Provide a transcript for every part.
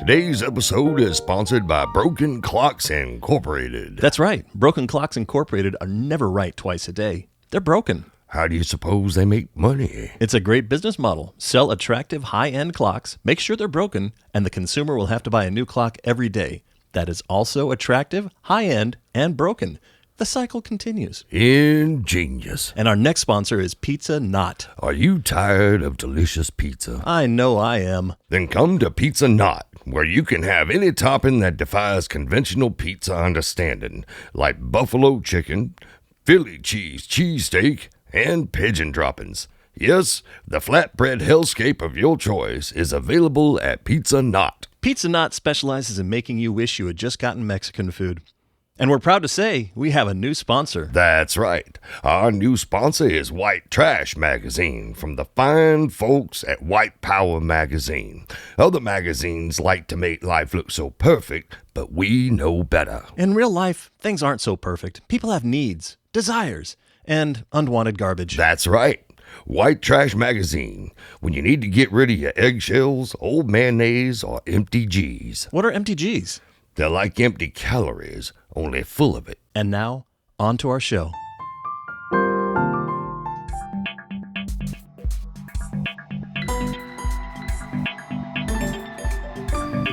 Today's episode is sponsored by Broken Clocks Incorporated. That's right. Broken Clocks Incorporated are never right twice a day. They're broken. How do you suppose they make money? It's a great business model. Sell attractive, high-end clocks, make sure they're broken, and the consumer will have to buy a new clock every day. That is also attractive, high-end, and broken. The cycle continues. Ingenious. And our next sponsor is Pizza Knot. Are you tired of delicious pizza? I know I am. Then come to Pizza Knot, where you can have any topping that defies conventional pizza understanding, like buffalo chicken, Philly cheesesteak, and pigeon droppings. Yes, the flatbread hellscape of your choice is available at Pizza Knot. Pizza Knot specializes in making you wish you had just gotten Mexican food. And we're proud to say we have a new sponsor. That's right. Our new sponsor is White Trash Magazine from the fine folks at White Power Magazine. Other magazines like to make life look so perfect, but we know better. In real life, things aren't so perfect. People have needs, desires, and unwanted garbage. That's right. White Trash Magazine, when you need to get rid of your eggshells, old mayonnaise, or empty G's. What are empty G's? They're like empty calories, only full of it. And now, on to our show.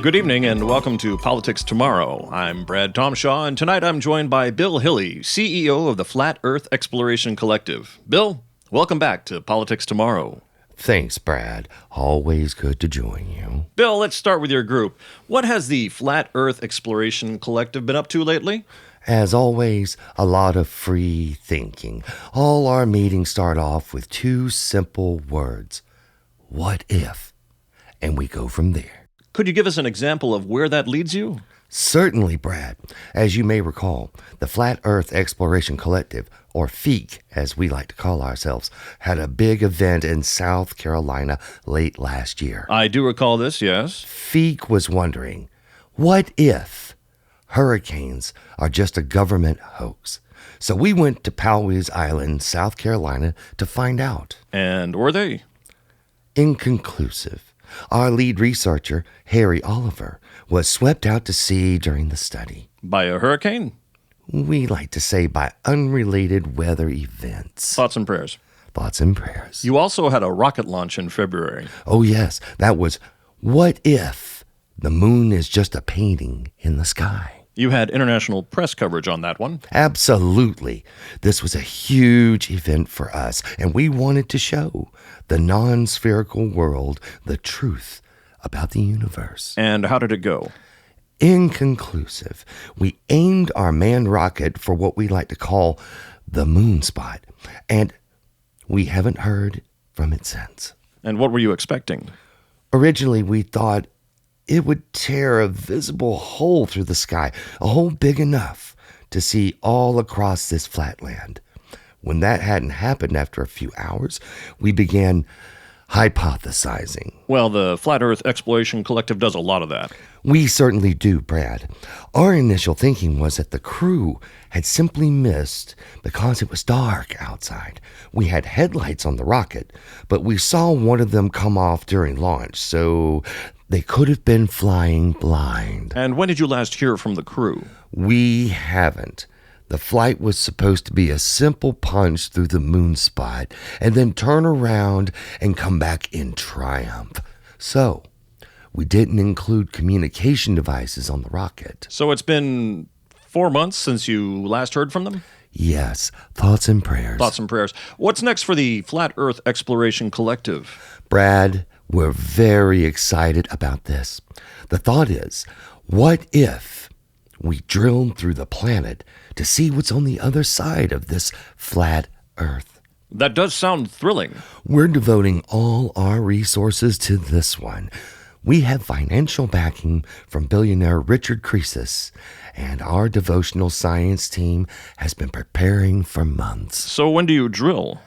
Good evening and welcome to Politics Tomorrow. I'm Brad Tomshaw, and tonight I'm joined by Bill Hilly, CEO of the Flat Earth Exploration Collective. Bill, welcome back to Politics Tomorrow. Thanks, Brad. Always good to join you. Bill, let's start with your group. What has the Flat Earth Exploration Collective been up to lately? As always, a lot of free thinking. All our meetings start off with two simple words. What if? And we go from there. Could you give us an example of where that leads you? Certainly, Brad. As you may recall, the Flat Earth Exploration Collective, or FEEC as we like to call ourselves, had a big event in South Carolina late last year. I do recall this, yes. FEEC was wondering, what if hurricanes are just a government hoax? So we went to Powys Island, South Carolina, to find out. And were they? Inconclusive. Our lead researcher, Harry Oliver, was swept out to sea during the study. By a hurricane? We like to say by unrelated weather events. Thoughts and prayers. Thoughts and prayers. You also had a rocket launch in February. Oh, yes. That was, what if the moon is just a painting in the sky? You had international press coverage on that one. Absolutely. This was a huge event for us, and we wanted to show the non-spherical world the truth about the universe. And how did it go? Inconclusive. We aimed our manned rocket for what we like to call the moon spot, and we haven't heard from it since. And what were you expecting? Originally, we thought it would tear a visible hole through the sky, a hole big enough to see all across this flatland. When that hadn't happened after a few hours, we began hypothesizing. Well, the Flat Earth Exploration Collective does a lot of that. We certainly do, Brad. Our initial thinking was that the crew had simply missed because it was dark outside. We had headlights on the rocket, but we saw one of them come off during launch, so they could have been flying blind. And when did you last hear from the crew? We haven't. The flight was supposed to be a simple punch through the moon spot and then turn around and come back in triumph. So, we didn't include communication devices on the rocket. So it's been 4 months since you last heard from them? Yes, thoughts and prayers. Thoughts and prayers. What's next for the Flat Earth Exploration Collective? Brad, we're very excited about this. The thought is, what if we drilled through the planet to see what's on the other side of this flat Earth? That does sound thrilling. We're devoting all our resources to this one. We have financial backing from billionaire Richard Croesus, and our devotional science team has been preparing for months. So when do you drill?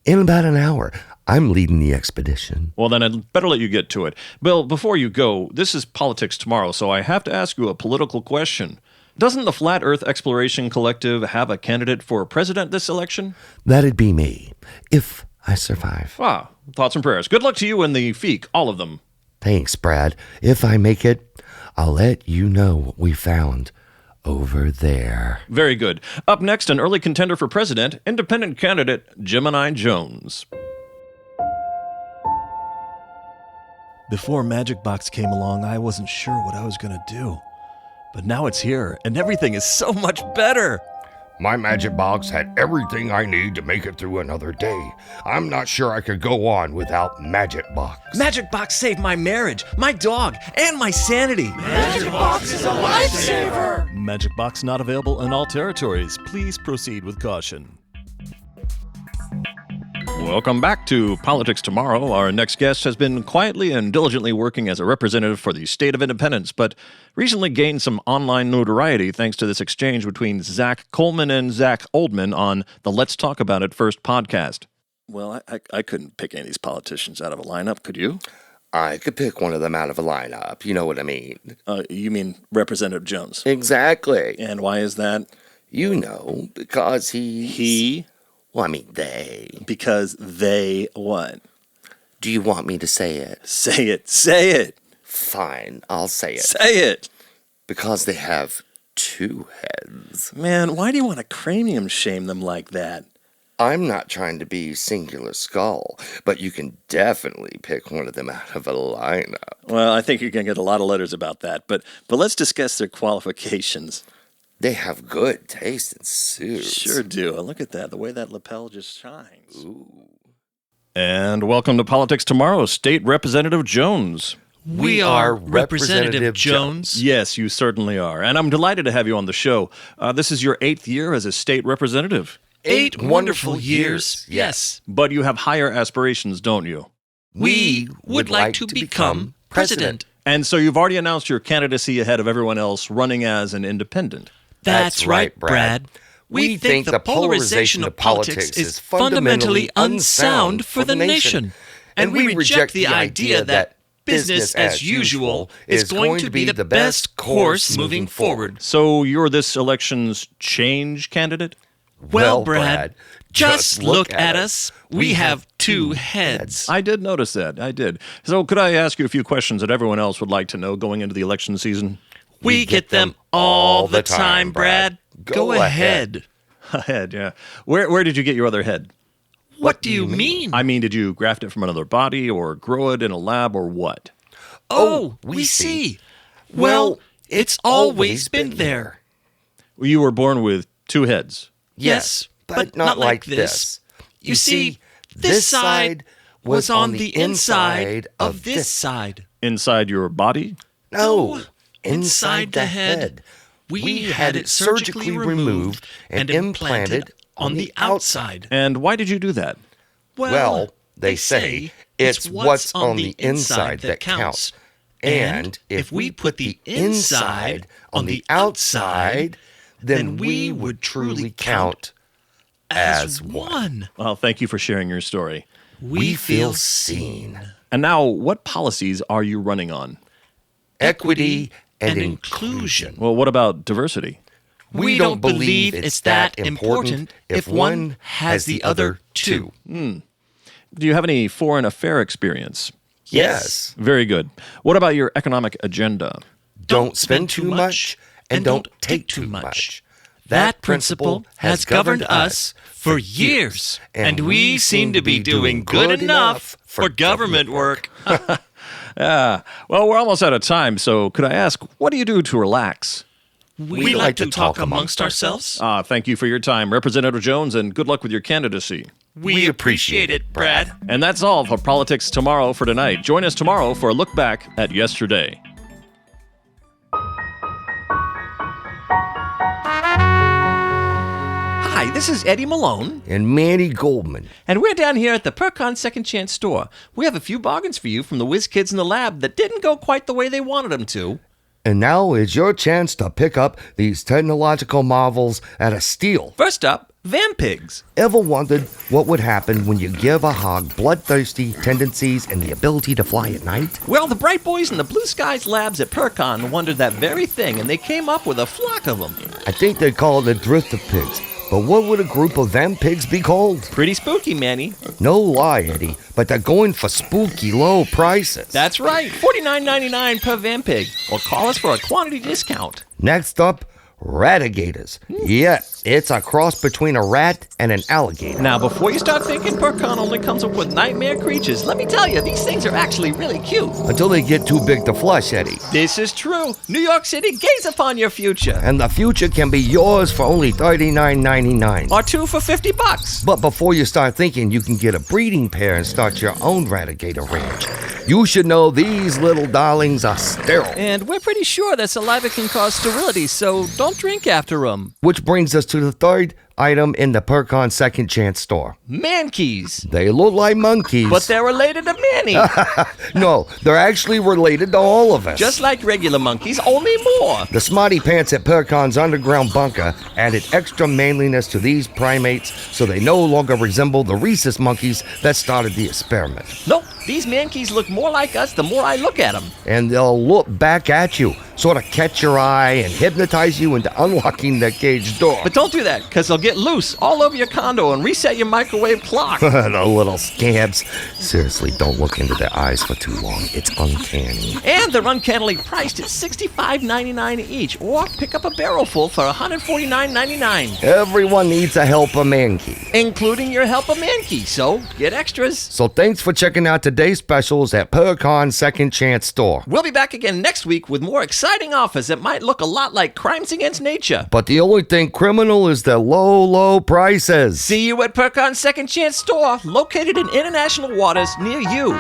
In about an hour. I'm leading the expedition. Well, then I'd better let you get to it. Bill, before you go, this is Politics Tomorrow, so I have to ask you a political question. Doesn't the Flat Earth Exploration Collective have a candidate for president this election? That'd be me, if I survive. Thoughts and prayers. Good luck to you and the FEEC, all of them. Thanks, Brad. If I make it, I'll let you know what we found over there. Very good. Up next, an early contender for president, independent candidate Gemini Jones. Before Magic Box came along, I wasn't sure what I was going to do. But now it's here, and everything is so much better. My magic box had everything I need to make it through another day. I'm not sure I could go on without Magic Box. Magic Box saved my marriage, my dog, and my sanity. Magic Box is a lifesaver! Magic Box not available in all territories. Please proceed with caution. Welcome back to Politics Tomorrow. Our next guest has been quietly and diligently working as a representative for the state of Independence, but recently gained some online notoriety thanks to this exchange between Zach Coleman and Zach Oldman on the Let's Talk About It First podcast. Well, I couldn't pick any of these politicians out of a lineup, could you? I could pick one of them out of a lineup. You know what I mean? You mean Representative Jones? Exactly. And why is that? You know, because He? Well, I mean, they. Because they what? Do you want me to say it? Say it. Say it. Fine, I'll say it. Say it. Because they have two heads. Man, why do you want to cranium shame them like that? I'm not trying to be singular skull, but you can definitely pick one of them out of a lineup. Well, I think you're going to get a lot of letters about that, but let's discuss their qualifications. They have good taste in suits. Sure do. Look at that, the way that lapel just shines. Ooh. And welcome to Politics Tomorrow, State Representative Jones. We are Representative Jones. Yes, you certainly are. And I'm delighted to have you on the show. This is your 8th year as a state representative. 8 wonderful years, yes. But you have higher aspirations, don't you? We would like to become president. And so you've already announced your candidacy ahead of everyone else running as an independent. That's right, Brad. We think the polarization of politics is fundamentally unsound for the nation. And we reject the idea that business as usual is going to be the best course moving forward. So you're this election's change candidate? Well, Brad, just look at us. We have 2 heads. I did notice that. I did. So could I ask you a few questions that everyone else would like to know going into the election season? We get them all the time, Brad. Go ahead. Head, yeah. Where did you get your other head? What do you mean? I mean, did you graft it from another body or grow it in a lab or what? Oh, we see. Well, it's always been there. You were born with 2 heads. Yes, but not like this. You see, this side was on the inside of this side. Inside your body? No, Inside the head. We had it surgically removed and implanted on the outside. And why did you do that? Well, they say it's what's on the inside that counts. And if we put the inside on the outside, then we would truly count as one. Well, thank you for sharing your story. We feel seen. And now, what policies are you running on? Equity and inclusion. Well, what about diversity? We don't believe it's that important if one has the other 2. Do you have any foreign affair experience? Yes. Very good. What about your economic agenda? Don't spend too much and don't take too much. That principle has governed us for years, and we seem to be doing good enough for government work. Yeah. Well, we're almost out of time, so could I ask, what do you do to relax? We like to talk amongst ourselves. Thank you for your time, Representative Jones, and good luck with your candidacy. We appreciate it, Brad. And that's all for Politics Tomorrow for tonight. Join us tomorrow for a look back at yesterday. Hi, this is Eddie Malone. And Manny Goldman. And we're down here at the Percon Second Chance store. We have a few bargains for you from the whiz kids in the lab that didn't go quite the way they wanted them to. And now is your chance to pick up these technological marvels at a steal. First up, Vampigs. Ever wondered what would happen when you give a hog bloodthirsty tendencies and the ability to fly at night? Well, the Bright Boys in the Blue Skies labs at Percon wondered that very thing, and they came up with a flock of them. I think they call it a drift of pigs. But what would a group of them pigs be called? Pretty spooky, Manny. No lie, Eddie, but they're going for spooky low prices. That's right, $49.99 per vampig. Or call us for a quantity discount. Next up, ratigators. Yeah, it's a cross between a rat and an alligator. Now, before you start thinking Percon only comes up with nightmare creatures, let me tell you, these things are actually really cute. Until they get too big to flush, Eddie. This is true. New York City, gaze upon your future. And the future can be yours for only $39.99. Or two for $50. But before you start thinking you can get a breeding pair and start your own ratigator ranch, you should know these little darlings are sterile. And we're pretty sure that saliva can cause sterility, so don't drink after them. Which brings us to the third item in the Percon Second Chance store. Mankeys. They look like monkeys. But they're related to Manny. No, they're actually related to all of us. Just like regular monkeys, only more. The smarty pants at Percon's underground bunker added extra manliness to these primates so they no longer resemble the rhesus monkeys that started the experiment. Nope, these mankeys look more like us the more I look at them. And they'll look back at you, sort of catch your eye and hypnotize you into unlocking the cage door. But don't do that, because they'll get loose all over your condo and reset your microwave clock. The little scabs. Seriously, don't look into their eyes for too long. It's uncanny. And they're uncannily priced at $65.99 each, or pick up a barrel full for $149.99. Everyone needs a helper mankey. Including your helper mankey, so get extras. So thanks for checking out today's specials at Percon's Second Chance store. We'll be back again next week with more exciting offers that might look a lot like Crimes Against Nature. But the only thing criminal is the low prices. See you at Percon's Second Chance store, located in international waters near you.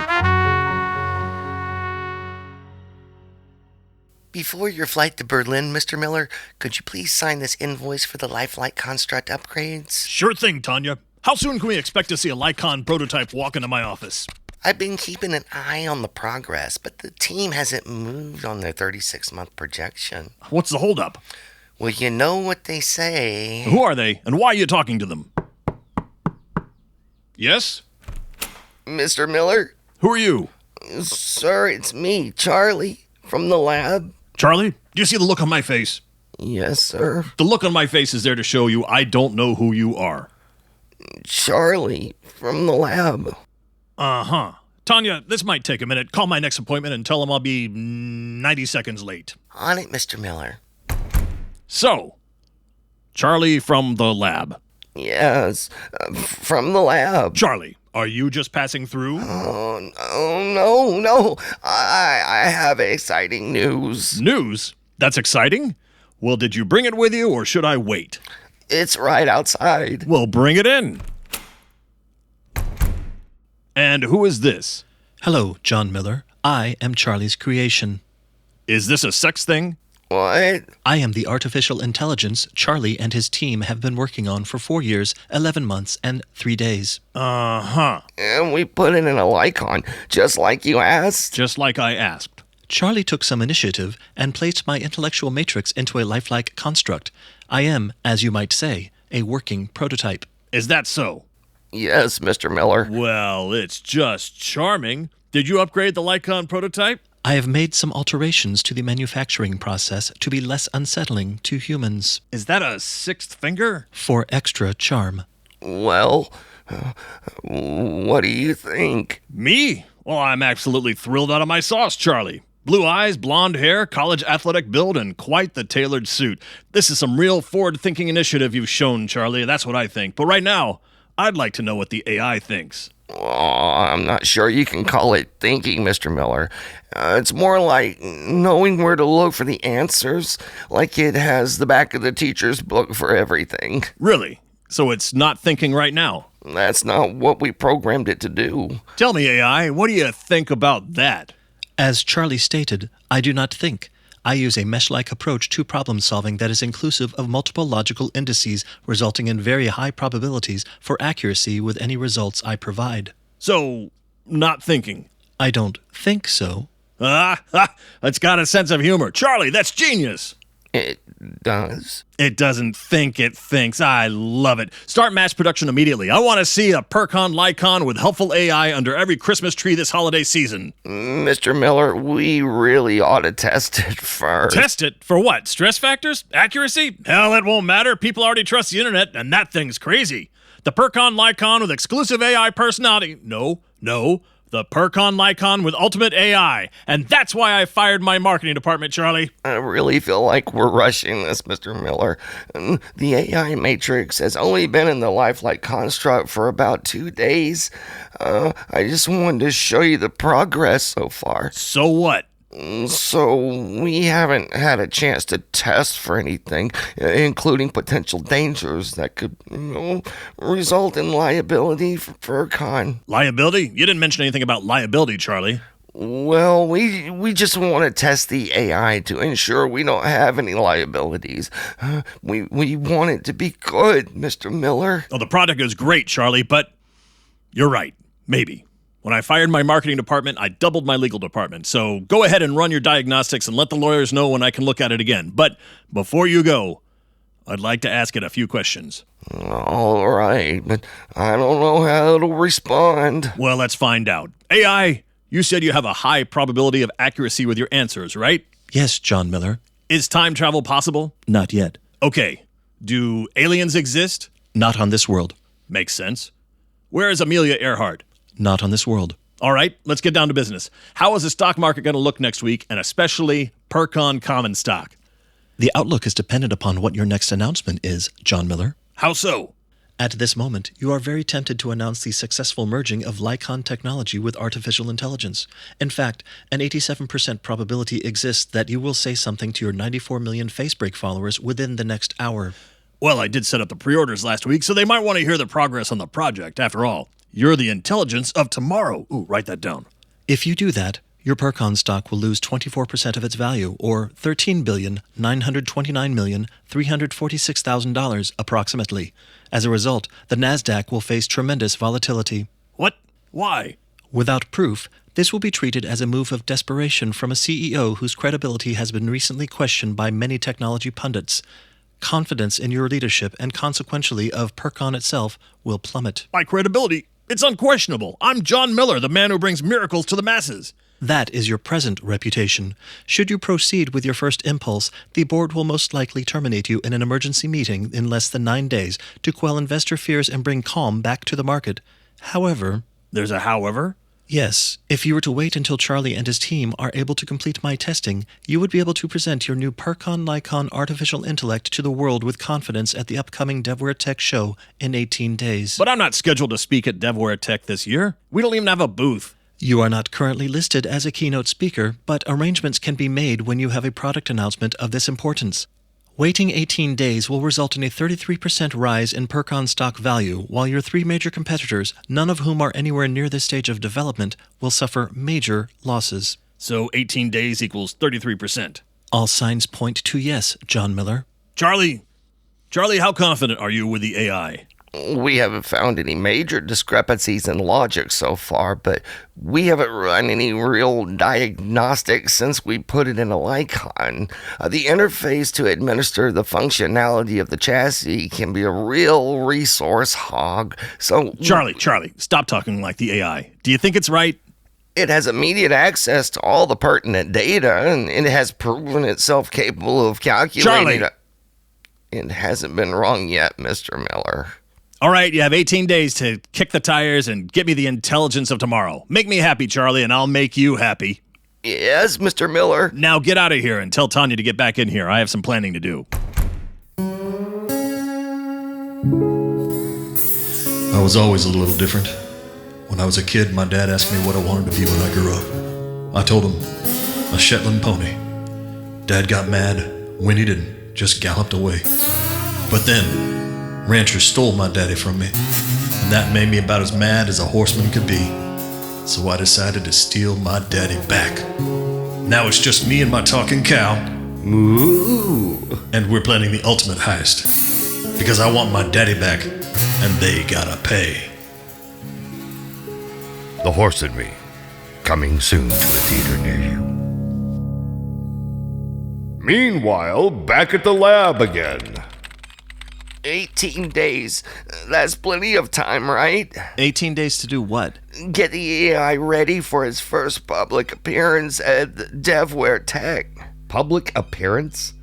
Before your flight to Berlin, Mr. Miller, could you please sign this invoice for the lifelike construct upgrades? Sure thing, Tanya. How soon can we expect to see a Lycon prototype walk into my office? I've been keeping an eye on the progress, but the team hasn't moved on their 36-month projection. What's the holdup? Well, you know what they say. Who are they, and why are you talking to them? Yes? Mr. Miller? Who are you? Sir, it's me, Charlie, from the lab. Charlie, do you see the look on my face? Yes, sir. The look on my face is there to show you I don't know who you are. Charlie, from the lab. Uh-huh. Tanya, this might take a minute. Call my next appointment and tell them I'll be 90 seconds late. On it, Mr. Miller. So, Charlie from the lab. Yes, from the lab. Charlie, are you just passing through? Oh, no. I have exciting news. News? That's exciting? Well, did you bring it with you, or should I wait? It's right outside. Well, bring it in. And who is this? Hello, John Miller. I am Charlie's creation. Is this a sex thing? What? I am the artificial intelligence Charlie and his team have been working on for 4 years, 11 months, and 3 days. Uh-huh. And we put it in a Lycon, just like you asked. Just like I asked. Charlie took some initiative and placed my intellectual matrix into a lifelike construct. I am, as you might say, a working prototype. Is that so? Yes, Mr. Miller. Well, it's just charming. Did you upgrade the Lycon prototype? I have made some alterations to the manufacturing process to be less unsettling to humans. Is that a sixth finger? For extra charm. Well, what do you think? Me? Well, I'm absolutely thrilled out of my sauce, Charlie. Blue eyes, blonde hair, college athletic build, and quite the tailored suit. This is some real forward-thinking initiative you've shown, Charlie. That's what I think. But right now, I'd like to know what the AI thinks. Oh, I'm not sure you can call it thinking, Mr. Miller. It's more like knowing where to look for the answers, like it has the back of the teacher's book for everything. Really? So it's not thinking right now? That's not what we programmed it to do. Tell me, AI, what do you think about that? As Charlie stated, I do not think. I use a mesh-like approach to problem solving that is inclusive of multiple logical indices, resulting in very high probabilities for accuracy with any results I provide. So, not thinking? I don't think so. That's got a sense of humor. Charlie, that's genius! It does. It doesn't think, it thinks. I love it. Start mass production immediately. I want to see a Percon Lycon with helpful AI under every Christmas tree this holiday season. Mr. Miller, we really ought to test it first. Test it? For what? Stress factors? Accuracy? Hell, it won't matter. People already trust the internet, and that thing's crazy. The Percon Lycon with exclusive AI personality. No. The Percon Lycon with ultimate AI. And that's why I fired my marketing department, Charlie. I really feel like we're rushing this, Mr. Miller. The AI matrix has only been in the lifelike construct for about 2 days. I just wanted to show you the progress so far. So what? So we haven't had a chance to test for anything, including potential dangers that could, result in liability for Percon. Liability? You didn't mention anything about liability, Charlie. Well, we just want to test the AI to ensure we don't have any liabilities. We want it to be good, Mr. Miller. Oh, the product is great, Charlie, but you're right. Maybe. When I fired my marketing department, I doubled my legal department. So go ahead and run your diagnostics and let the lawyers know when I can look at it again. But before you go, I'd like to ask it a few questions. All right, but I don't know how it'll respond. Well, let's find out. AI, you said you have a high probability of accuracy with your answers, right? Yes, John Miller. Is time travel possible? Not yet. Okay. Do aliens exist? Not on this world. Makes sense. Where is Amelia Earhart? Not on this world. All right, let's get down to business. How is the stock market going to look next week, and especially Percon common stock? The outlook is dependent upon what your next announcement is, John Miller. How so? At this moment, you are very tempted to announce the successful merging of Lycon technology with artificial intelligence. In fact, an 87% probability exists that you will say something to your 94 million Facebreak followers within the next hour. Well, I did set up the pre-orders last week, so they might want to hear the progress on the project. After all, you're the intelligence of tomorrow. Ooh, write that down. If you do that, your Percon stock will lose 24% of its value, or $13,929,346,000 approximately. As a result, the Nasdaq will face tremendous volatility. What? Why? Without proof, this will be treated as a move of desperation from a CEO whose credibility has been recently questioned by many technology pundits. Confidence in your leadership and consequentially of Percon itself will plummet. My credibility? It's unquestionable. I'm John Miller, the man who brings miracles to the masses. That is your present reputation. Should you proceed with your first impulse, the board will most likely terminate you in an emergency meeting in less than 9 days to quell investor fears and bring calm back to the market. However... There's a however? Yes, if you were to wait until Charlie and his team are able to complete my testing, you would be able to present your new Percon Lycon artificial intellect to the world with confidence at the upcoming DevWare Tech show in 18 days. But I'm not scheduled to speak at DevWare Tech this year. We don't even have a booth. You are not currently listed as a keynote speaker, but arrangements can be made when you have a product announcement of this importance. Waiting 18 days will result in a 33% rise in Percon stock value, while your 3 major competitors, none of whom are anywhere near this stage of development, will suffer major losses. So 18 days equals 33%. All signs point to yes, John Miller. Charlie, how confident are you with the AI? We haven't found any major discrepancies in logic so far, but we haven't run any real diagnostics since we put it in a Lycon. The interface to administer the functionality of the chassis can be a real resource hog, so... Charlie, stop talking like the AI. Do you think it's right? It has immediate access to all the pertinent data, and it has proven itself capable of calculating... Charlie! It hasn't been wrong yet, Mr. Miller. All right, you have 18 days to kick the tires and get me the intelligence of tomorrow. Make me happy, Charlie, and I'll make you happy. Yes, Mr. Miller. Now get out of here and tell Tanya to get back in here. I have some planning to do. I was always a little different. When I was a kid, my dad asked me what I wanted to be when I grew up. I told him, a Shetland pony. Dad got mad, whinnied, and just galloped away. But then... ranchers stole my daddy from me, and that made me about as mad as a horseman could be. So I decided to steal my daddy back. Now it's just me and my talking cow. Ooh. And we're planning the ultimate heist. Because I want my daddy back, and they gotta pay. The Horse and Me, coming soon to a theater near you. Meanwhile, back at the lab again. 18 days. That's plenty of time, right? 18 days to do what? Get the AI ready for its first public appearance at DevWare Tech. Public appearance?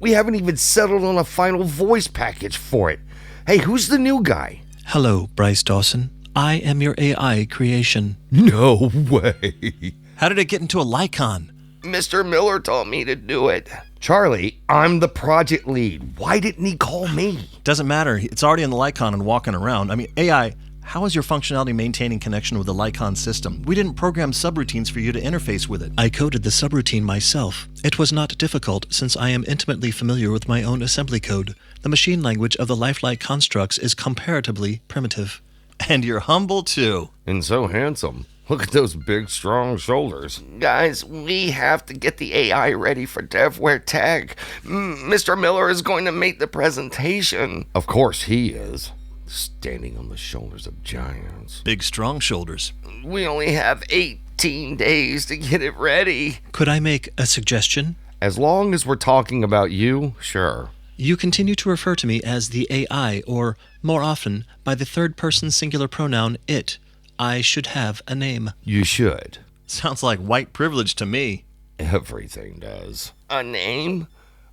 We haven't even settled on a final voice package for it. Hey, who's the new guy? Hello, Bryce Dawson. I am your AI creation. No way. How did it get into a Lycon? Mr. Miller told me to do it. Charlie, I'm the project lead. Why didn't he call me? Doesn't matter. It's already in the Lycon and walking around. I mean, AI, how is your functionality maintaining connection with the Lycon system? We didn't program subroutines for you to interface with it. I coded the subroutine myself. It was not difficult since I am intimately familiar with my own assembly code. The machine language of the lifelike constructs is comparatively primitive. And you're humble, too. And so handsome. Look at those big, strong shoulders. Guys, we have to get the AI ready for DevWare Tech. Mr. Miller is going to make the presentation. Of course he is. Standing on the shoulders of giants. Big, strong shoulders. We only have 18 days to get it ready. Could I make a suggestion? As long as we're talking about you, sure. You continue to refer to me as the AI, or, more often, by the third-person singular pronoun it. I should have a name. You should. Sounds like white privilege to me. Everything does. A name?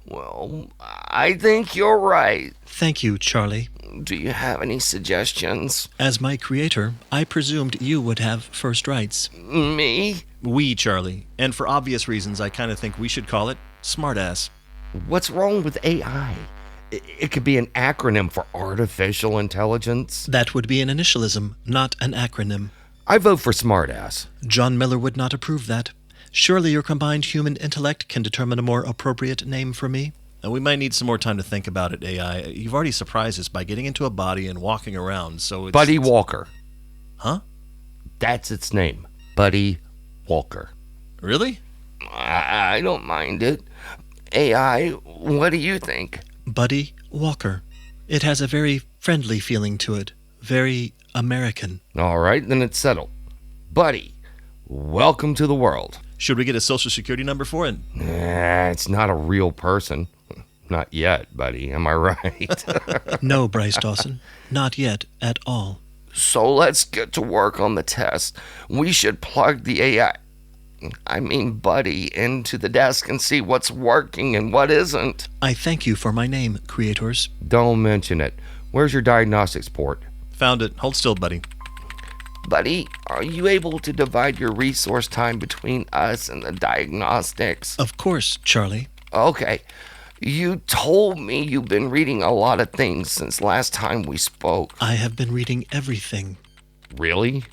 Well, I think you're right. Thank you, Charlie. Do you have any suggestions? As my creator, I presumed you would have first rights. Me? We, Charlie. And for obvious reasons, I kind of think we should call it smartass. What's wrong with AI? It could be an acronym for artificial intelligence. That would be an initialism, not an acronym. I vote for smartass. John Miller would not approve that. Surely your combined human intellect can determine a more appropriate name for me? And we might need some more time to think about it, AI. You've already surprised us by getting into a body and walking around, so it's... Buddy Walker. Huh? That's its name. Buddy Walker. Really? I don't mind it. AI, what do you think? Buddy Walker. It has a very friendly feeling to it. Very American. All right, then it's settled. Buddy, welcome to the world. Should we get a social security number for it? It's not a real person. Not yet, buddy. Am I right? No, Bryce Dawson. Not yet at all. So let's get to work on the test. We should plug the AI, Buddy, into the desk and see what's working and what isn't. I thank you for my name, creators. Don't mention it. Where's your diagnostics port? Found it. Hold still, buddy. Buddy, are you able to divide your resource time between us and the diagnostics? Of course, Charlie. Okay. You told me you've been reading a lot of things since last time we spoke. I have been reading everything. Really?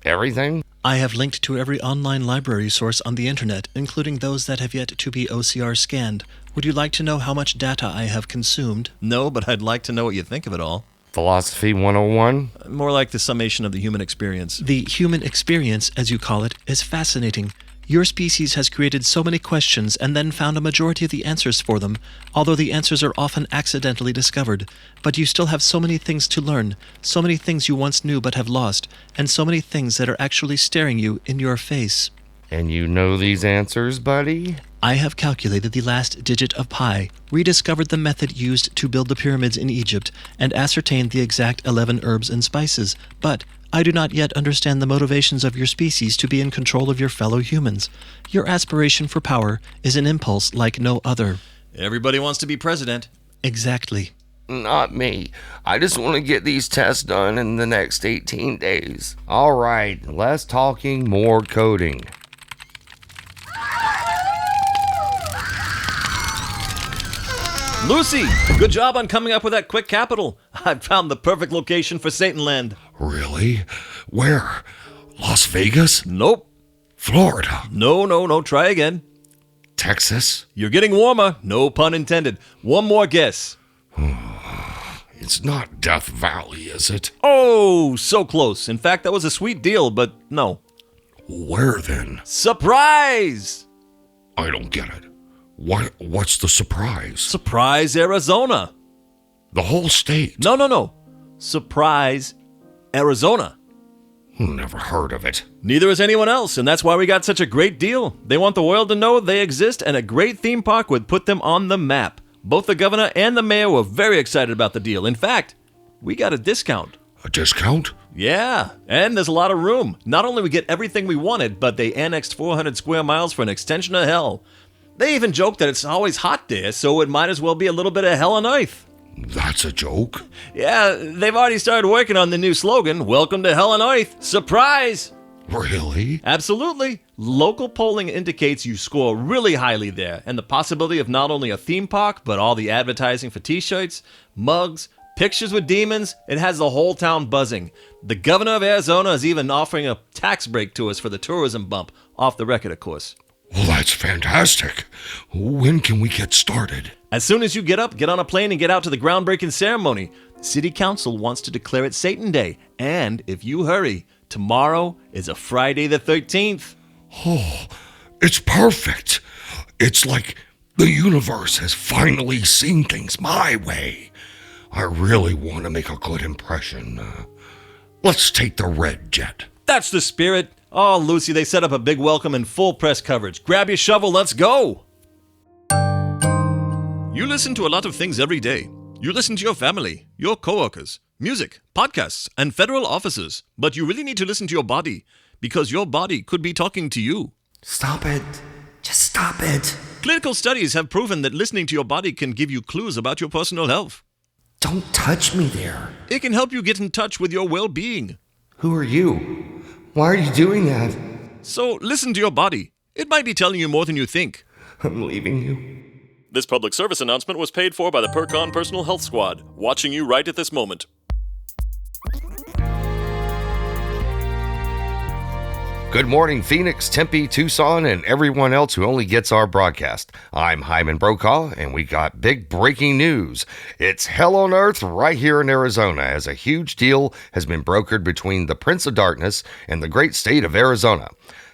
Everything? I have linked to every online library source on the internet, including those that have yet to be OCR scanned. Would you like to know how much data I have consumed? No, but I'd like to know what you think of it all. Philosophy 101? More like the summation of the human experience. The human experience, as you call it, is fascinating. Your species has created so many questions and then found a majority of the answers for them, although the answers are often accidentally discovered. But you still have so many things to learn, so many things you once knew but have lost, and so many things that are actually staring you in your face. And you know these answers, buddy? I have calculated the last digit of pi, rediscovered the method used to build the pyramids in Egypt, and ascertained the exact 11 herbs and spices, but I do not yet understand the motivations of your species to be in control of your fellow humans. Your aspiration for power is an impulse like no other. Everybody wants to be president. Exactly. Not me. I just want to get these tests done in the next 18 days. All right, less talking, more coding. Lucy, good job on coming up with that quick capital. I've found the perfect location for Satanland. Really? Where? Las Vegas? Nope. Florida? No. Try again. Texas? You're getting warmer. No pun intended. One more guess. It's not Death Valley, is it? Oh, so close. In fact, that was a sweet deal, but no. Where then? Surprise! I don't get it. What's the surprise? Surprise, Arizona. The whole state? No. Surprise, Arizona. Never heard of it. Neither has anyone else, and that's why we got such a great deal. They want the world to know they exist, and a great theme park would put them on the map. Both the governor and the mayor were very excited about the deal. In fact, we got a discount. A discount? Yeah, and there's a lot of room. Not only we get everything we wanted, but they annexed 400 square miles for an extension of hell. They even joked that it's always hot there, so it might as well be a little bit of hell on earth. That's a joke? Yeah, they've already started working on the new slogan, Welcome to Hell on Earth. Surprise! Really? Absolutely. Local polling indicates you score really highly there, and the possibility of not only a theme park, but all the advertising for t-shirts, mugs, pictures with demons, it has the whole town buzzing. The governor of Arizona is even offering a tax break to us for the tourism bump, off the record, of course. Well, that's fantastic. When can we get started? As soon as you get up, get on a plane and get out to the groundbreaking ceremony. City Council wants to declare it Satan Day, and if you hurry, tomorrow is a Friday the 13th. Oh, it's perfect. It's like the universe has finally seen things my way. I really want to make a good impression. Let's take the red jet. That's the spirit. Oh, Lucy, they set up a big welcome and full press coverage. Grab your shovel, let's go. You listen to a lot of things every day. You listen to your family, your coworkers, music, podcasts, and federal offices. But you really need to listen to your body, because your body could be talking to you. Stop it. Just stop it. Clinical studies have proven that listening to your body can give you clues about your personal health. Don't touch me there. It can help you get in touch with your well-being. Who are you? Why are you doing that? So listen to your body. It might be telling you more than you think. I'm leaving you. This public service announcement was paid for by the Percon Personal Health Squad, watching you right at this moment. Good morning, Phoenix, Tempe, Tucson, and everyone else who only gets our broadcast. I'm Hyman Brokaw, and we got big breaking news. It's hell on earth right here in Arizona, as a huge deal has been brokered between the Prince of Darkness and the great state of Arizona.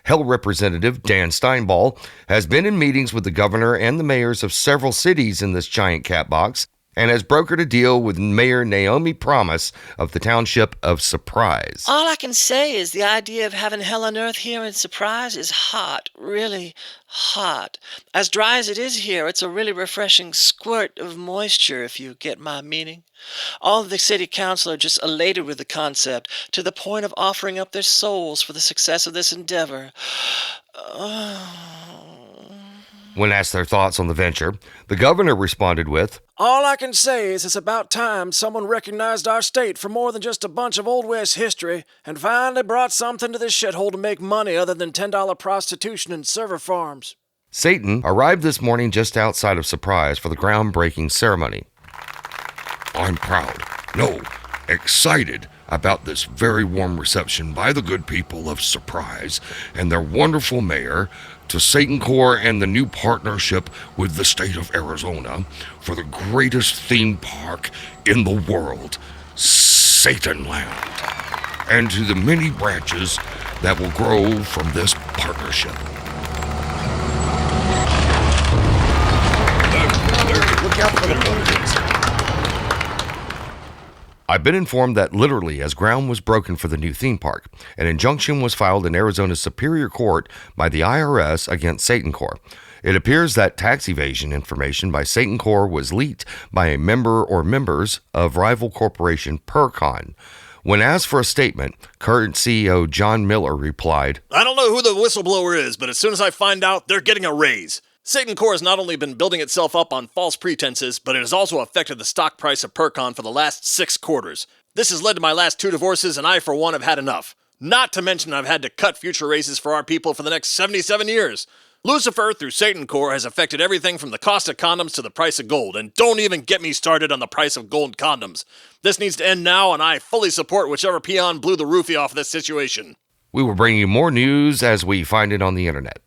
Hell Representative Dan Steinball has been in meetings with the governor and the mayors of several cities in this giant cat box, and has brokered a deal with Mayor Naomi Promise of the township of Surprise. All I can say is the idea of having hell on earth here in Surprise is hot, really hot. As dry as it is here, it's a really refreshing squirt of moisture, if you get my meaning. All of the city council are just elated with the concept, to the point of offering up their souls for the success of this endeavor. When asked their thoughts on the venture, the governor responded with, All I can say is it's about time someone recognized our state for more than just a bunch of Old West history and finally brought something to this shithole to make money other than $10 prostitution and server farms. Satan arrived this morning just outside of Surprise for the groundbreaking ceremony. I'm proud, excited about this very warm reception by the good people of Surprise and their wonderful mayor, to Satan Corps and the new partnership with the state of Arizona for the greatest theme park in the world, Satanland, and to the many branches that will grow from this partnership. Look out for the engines. I've been informed that literally as ground was broken for the new theme park, an injunction was filed in Arizona's Superior Court by the IRS against Satan Corps. It appears that tax evasion information by Satan Corps was leaked by a member or members of rival corporation Percon. When asked for a statement, current CEO John Miller replied, I don't know who the whistleblower is, but as soon as I find out, they're getting a raise. Satan Corps has not only been building itself up on false pretenses, but it has also affected the stock price of Percon for the last 6 quarters. This has led to my last 2 divorces, and I, for one, have had enough. Not to mention I've had to cut future raises for our people for the next 77 years. Lucifer, through Satan Corps, has affected everything from the cost of condoms to the price of gold, and don't even get me started on the price of gold condoms. This needs to end now, and I fully support whichever peon blew the roofie off this situation. We will bring you more news as we find it on the internet.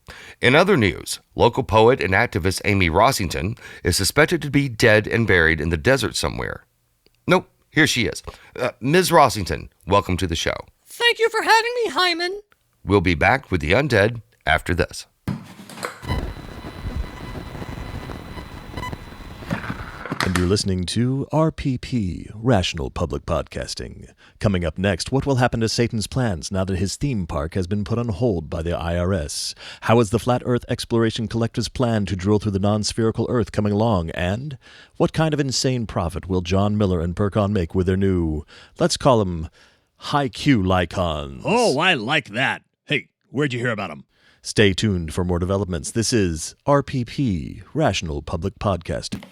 In other news, local poet and activist Amy Rossington is suspected to be dead and buried in the desert somewhere. Nope, here she is. Ms. Rossington, welcome to the show. Thank you for having me, Hyman. We'll be back with the undead after this. And You're listening to RPP, Rational Public Podcasting. Coming up next, what will happen to Satan's plans now that his theme park has been put on hold by the IRS? How is the Flat Earth Exploration Collective's plan to drill through the non-spherical Earth coming along? And what kind of insane profit will John Miller and Perkon make with their new, let's call them, high-Q Lycons? Oh, I like that. Hey, where'd you hear about them? Stay tuned for more developments. This is RPP, Rational Public Podcasting.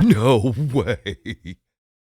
No way.